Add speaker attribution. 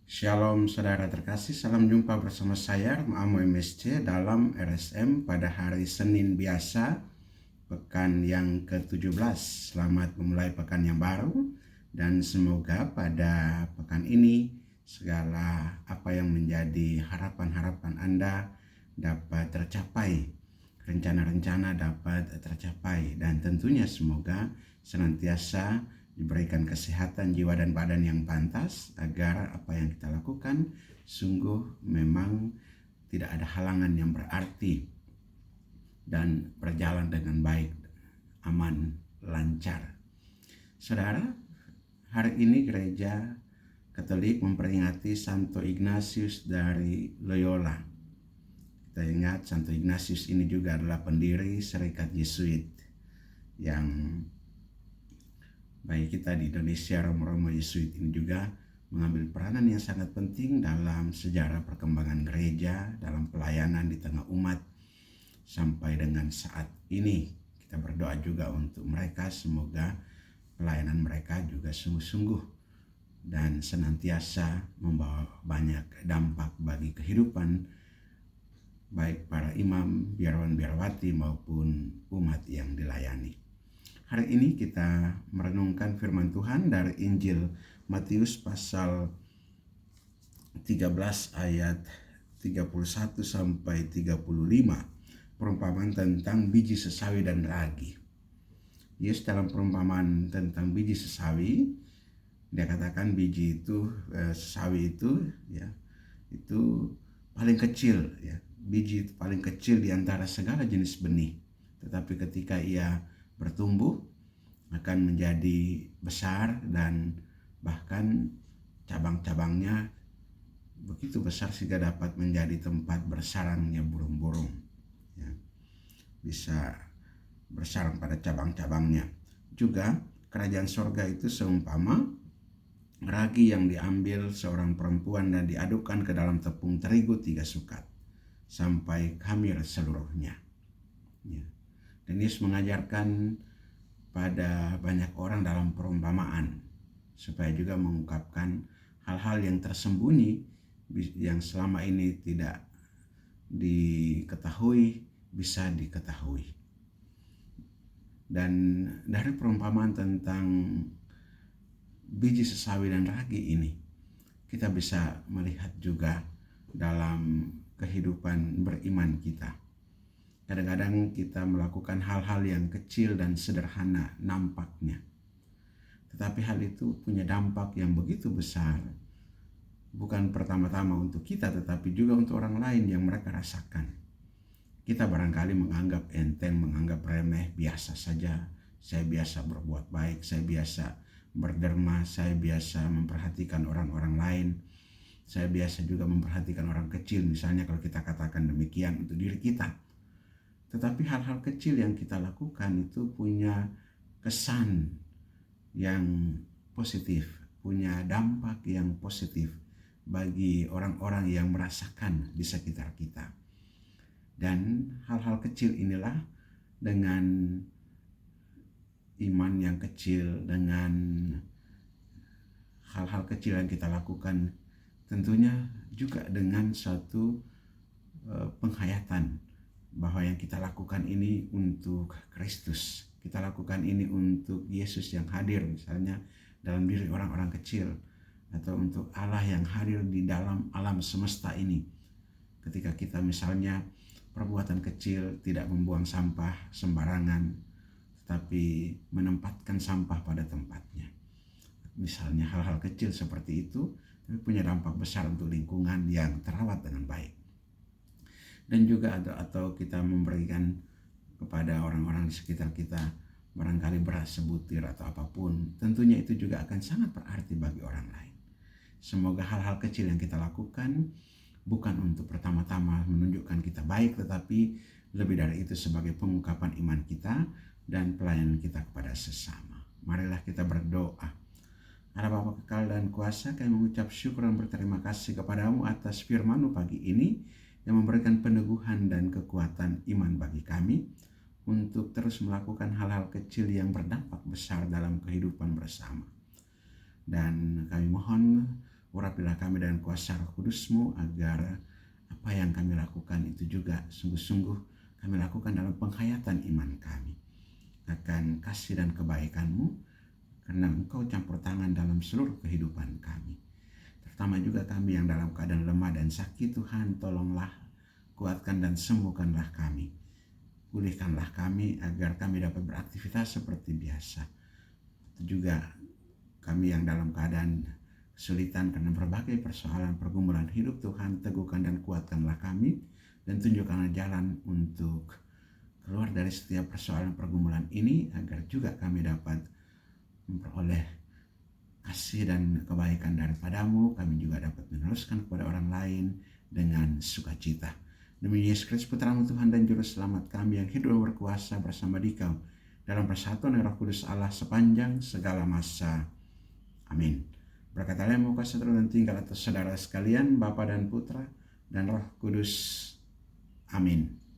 Speaker 1: Shalom saudara terkasih, salam jumpa bersama saya Amoy MSC dalam RSM pada hari Senin biasa, pekan yang ke-17. Selamat memulai pekan yang baru dan semoga pada pekan ini segala apa yang menjadi harapan-harapan Anda dapat tercapai, rencana-rencana dapat tercapai, dan tentunya semoga senantiasa diberikan kesehatan jiwa dan badan yang pantas agar apa yang kita lakukan sungguh memang tidak ada halangan yang berarti dan berjalan dengan baik, aman, lancar. Saudara, hari ini gereja Katolik memperingati Santo Ignatius dari Loyola. Kita ingat Santo Ignatius ini juga adalah pendiri Serikat Yesuit yang bagi kita di Indonesia, Romo-Romo Yesuit ini juga mengambil peranan yang sangat penting dalam sejarah perkembangan gereja, dalam pelayanan di tengah umat sampai dengan saat ini. Kita berdoa juga untuk mereka, semoga pelayanan mereka juga sungguh-sungguh dan senantiasa membawa banyak dampak bagi kehidupan baik para imam, biarawan-biarawati maupun umat yang dilayani. Hari ini kita merenungkan firman Tuhan dari Injil Matius pasal 13 ayat 31 sampai 35, perumpamaan tentang biji sesawi dan ragi. Yesus dalam perumpamaan tentang biji sesawi, dia katakan biji itu, sesawi itu ya, itu paling kecil ya. Biji itu paling kecil di antara segala jenis benih. Tetapi ketika ia bertumbuh akan menjadi besar dan bahkan cabang-cabangnya begitu besar sehingga dapat menjadi tempat bersarangnya burung-burung ya. Bisa bersarang pada cabang-cabangnya. Juga kerajaan sorga itu seumpama ragi yang diambil seorang perempuan dan diadukkan ke dalam tepung terigu 3 sukat sampai khamir seluruhnya ya. Dan Yesus mengajarkan pada banyak orang dalam perumpamaan supaya juga mengungkapkan hal-hal yang tersembunyi yang selama ini tidak diketahui bisa diketahui. Dan dari perumpamaan tentang biji sesawi dan ragi ini kita bisa melihat juga dalam kehidupan beriman kita. Kadang-kadang kita melakukan hal-hal yang kecil dan sederhana nampaknya. Tetapi hal itu punya dampak yang begitu besar. Bukan pertama-tama untuk kita, tetapi juga untuk orang lain yang mereka rasakan. Kita barangkali menganggap enteng, menganggap remeh, biasa saja. Saya biasa berbuat baik, saya biasa berderma, saya biasa memperhatikan orang-orang lain. Saya biasa juga memperhatikan orang kecil, misalnya kalau kita katakan demikian untuk diri kita. Tetapi hal-hal kecil yang kita lakukan itu punya kesan yang positif, punya dampak yang positif bagi orang-orang yang merasakan di sekitar kita. Dan hal-hal kecil inilah dengan iman yang kecil, dengan hal-hal kecil yang kita lakukan, tentunya juga dengan suatu penghayatan bahwa yang kita lakukan ini untuk Kristus. Kita lakukan ini untuk Yesus yang hadir misalnya dalam diri orang-orang kecil, atau untuk Allah yang hadir di dalam alam semesta ini. Ketika kita misalnya perbuatan kecil tidak membuang sampah sembarangan, tetapi menempatkan sampah pada tempatnya. Misalnya hal-hal kecil seperti itu tapi punya dampak besar untuk lingkungan yang terawat dengan baik. Dan juga atau kita memberikan kepada orang-orang di sekitar kita barangkali beras sebutir atau apapun, tentunya itu juga akan sangat berarti bagi orang lain. Semoga hal-hal kecil yang kita lakukan bukan untuk pertama-tama menunjukkan kita baik, tetapi lebih dari itu sebagai pengungkapan iman kita dan pelayanan kita kepada sesama. Marilah kita berdoa. Allah Bapa kekal dan kuasa, kami mengucap syukur dan berterima kasih kepadamu atas firman-Mu pagi ini yang memberikan peneguhan dan kekuatan iman bagi kami untuk terus melakukan hal-hal kecil yang berdampak besar dalam kehidupan bersama. Dan kami mohon urapi Urapilah kami dengan kuasa Roh Kudus-Mu agar apa yang kami lakukan itu juga sungguh-sungguh kami lakukan dalam penghayatan iman kami akan kasih dan kebaikan-Mu, karena Engkau campur tangan dalam seluruh kehidupan kami. Terutama juga kami yang dalam keadaan lemah dan sakit, Tuhan tolonglah, kuatkan dan sembuhkanlah kami. Pulihkanlah kami agar kami dapat beraktivitas seperti biasa. Itu juga kami yang dalam keadaan kesulitan karena berbagai persoalan pergumulan hidup, Tuhan teguhkan dan kuatkanlah kami dan tunjukkanlah jalan untuk keluar dari setiap persoalan pergumulan ini agar juga kami dapat memperoleh kasih dan kebaikan daripada-Mu. Kami juga dapat meneruskan kepada orang lain dengan sukacita. Demi Yesus Kristus Putra-Mu Tuhan dan Juru Selamat kami yang hidup dan berkuasa bersama Dikau dalam persatuan Roh Kudus Allah sepanjang segala masa. Amin. Berkat Allah yang Maha Kuasa turun dan tinggal atas saudara sekalian, Bapa dan Putra dan Roh Kudus. Amin.